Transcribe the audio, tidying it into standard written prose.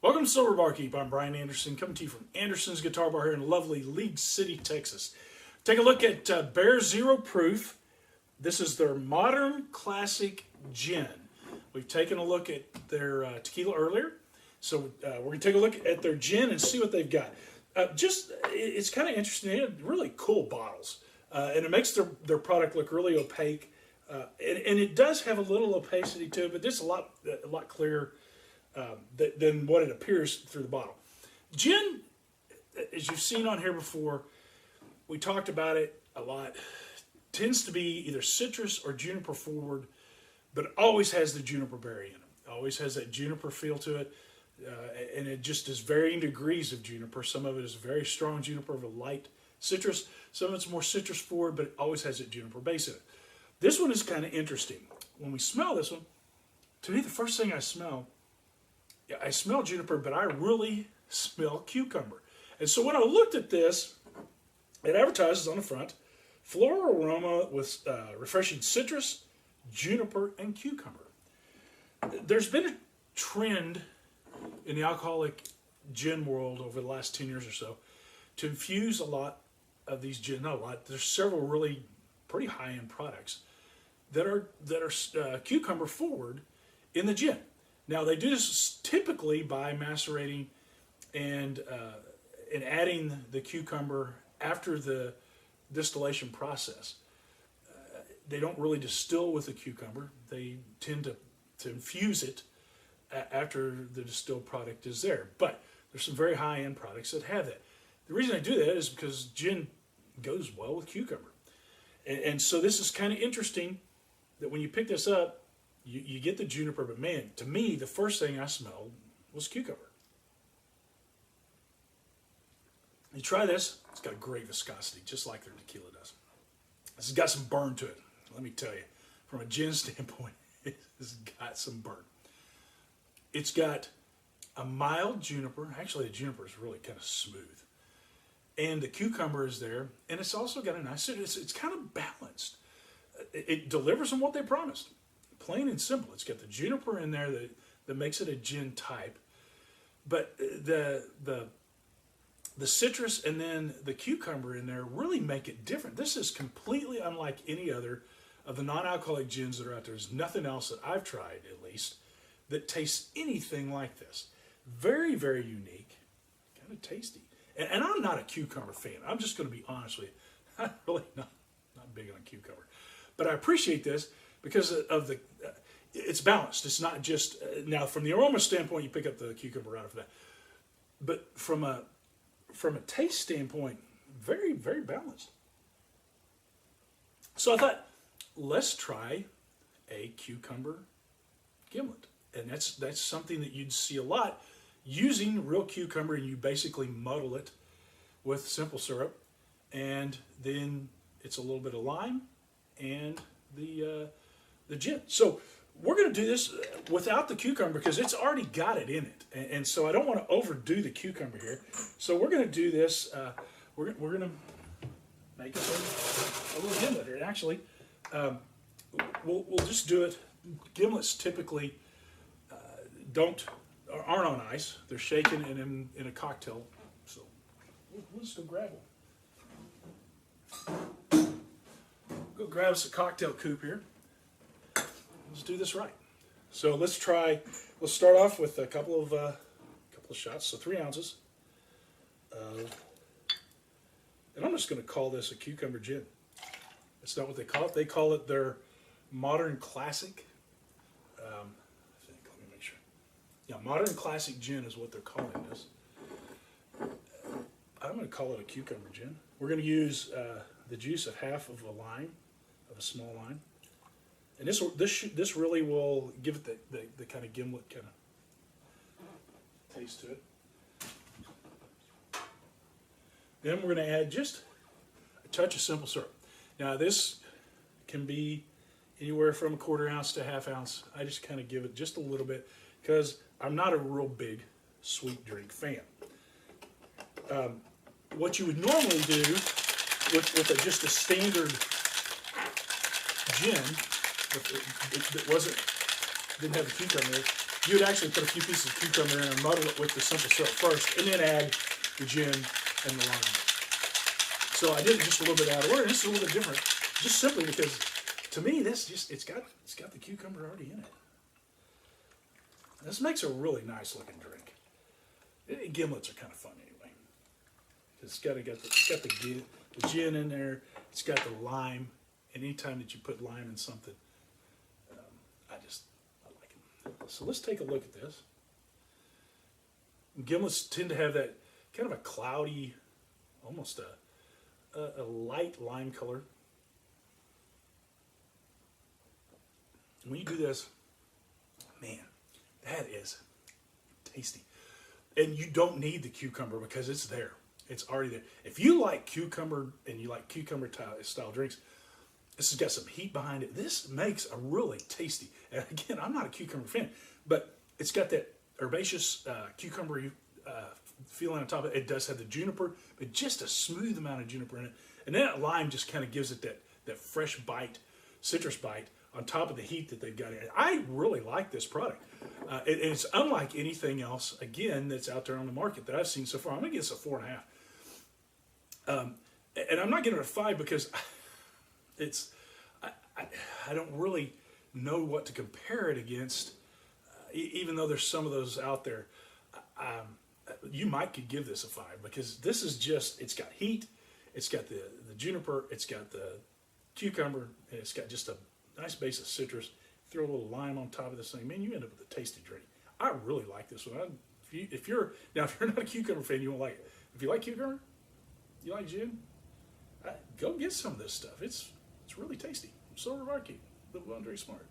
Welcome to Sober Barkeep. I'm Brian Anderson, coming to you from Anderson's Guitar Bar here in lovely League City, Texas. Take a look at Bear Zero Proof. This is their modern classic gin. We've taken a look at their tequila earlier, so we're going to take a look at their gin and see what they've got. It's kind of interesting. They have really cool bottles, and it makes their product look really opaque. And it does have a little opacity to it, but it's a lot clearer than what it appears through the bottle. Gin, as you've seen on here before, we talked about it a lot, tends to be either citrus or juniper forward, but it always has the juniper berry in it. Always has that juniper feel to it, and it just is varying degrees of juniper. Some of it is very strong juniper of a light citrus. Some of it's more citrus forward, but it always has that juniper base in it. This one is kind of interesting. When we smell this one, to me the first thing I smell juniper, but I really smell cucumber. And so when I looked at this, it advertises on the front, floral aroma with refreshing citrus, juniper, and cucumber. There's been a trend in the alcoholic gin world over the last 10 years or so to infuse a lot of these gin, not a lot, there's several really pretty high-end products that are cucumber forward in the gin. Now they do this typically by macerating and adding the cucumber after the distillation process. They don't really distill with the cucumber. They tend to infuse it after the distilled product is there. But there's some very high-end products that have that. The reason I do that is because gin goes well with cucumber. And so this is kind of interesting that when you pick this up, you get the juniper, but man, to me, the first thing I smelled was cucumber. You try this, it's got a great viscosity, just like their tequila does. This has got some burn to it, let me tell you. From a gin standpoint, it's got some burn. It's got a mild juniper. Actually, the juniper is really kind of smooth. And the cucumber is there, and it's also got a nice, it's kind of balanced. It delivers on what they promised. Plain and simple. It's got the juniper in there that makes it a gin type. But the citrus and then the cucumber in there really make it different. This is completely unlike any other of the non-alcoholic gins that are out there. There's nothing else that I've tried, at least, that tastes anything like this. Very, very unique. Kind of tasty. And I'm not a cucumber fan. I'm just going to be honest with you. I'm really not big on cucumber. But I appreciate this because of it's balanced. It's not just, now from the aroma standpoint, you pick up the cucumber out of that. But from a taste standpoint, very, very balanced. So I thought, let's try a cucumber gimlet. And that's something that you'd see a lot. Using real cucumber, and you basically muddle it with simple syrup, and then it's a little bit of lime and the gin. So we're going to do this without the cucumber because it's already got it in it, and so I don't want to overdo the cucumber here. So we're going to do this. We're going to make a little gimlet here. Actually, we'll just do it. Gimlets typically aren't on ice. They're shaken in a cocktail. So we'll just go grab one. Go grab us a cocktail coupe here. Let's do this right. So let's start off with a couple of shots. So 3 ounces. And I'm just going to call this a cucumber gin. That's not what they call it. They call it their modern classic. Yeah, modern classic gin is what they're calling this. I'm going to call it a cucumber gin. We're going to use the juice of half of a lime, of a small lime, and this really will give it the kind of gimlet kind of taste to it. Then we're going to add just a touch of simple syrup. Now this can be anywhere from a 1/4 ounce to 1/2 ounce. I just kind of give it just a little bit because I'm not a real big sweet drink fan. What you would normally do with just a standard gin, if it didn't have a cucumber, you would actually put a few pieces of cucumber in and muddle it with the simple syrup first, and then add the gin and the lime. So I did it just a little bit out of order. This is a little bit different, just simply because to me it's got the cucumber already in it. This makes a really nice looking drink. Gimlets are kind of fun anyway. It's got the gin in there. It's got the lime. And anytime that you put lime in something, I like it. So let's take a look at this. Gimlets tend to have that kind of a cloudy, almost a light lime color. When you do this, man, that is tasty. And you don't need the cucumber because it's there. It's already there. If you like cucumber and you like cucumber style drinks, this has got some heat behind it. This makes a really tasty. And again, I'm not a cucumber fan, but it's got that herbaceous cucumber feeling on top of it. It does have the juniper, but just a smooth amount of juniper in it. And then that lime just kind of gives it that fresh bite, citrus bite on top of the heat that they've got in it. I really like this product. It's unlike anything else, again, that's out there on the market that I've seen so far. I'm going to give this a 4.5. And I'm not giving it a 5 because I don't really know what to compare it against, even though there's some of those out there. You might could give this a 5 because this is just, it's got heat, it's got the juniper, it's got the cucumber, and it's got just a nice base of citrus. Throw a little lime on top of this thing, man, you end up with a tasty drink. I really like this one. If you're not a cucumber fan, you won't like it. If you like cucumber, you like gin, go get some of this stuff. It's really tasty. Sober Barkeep. Live well and drink smart.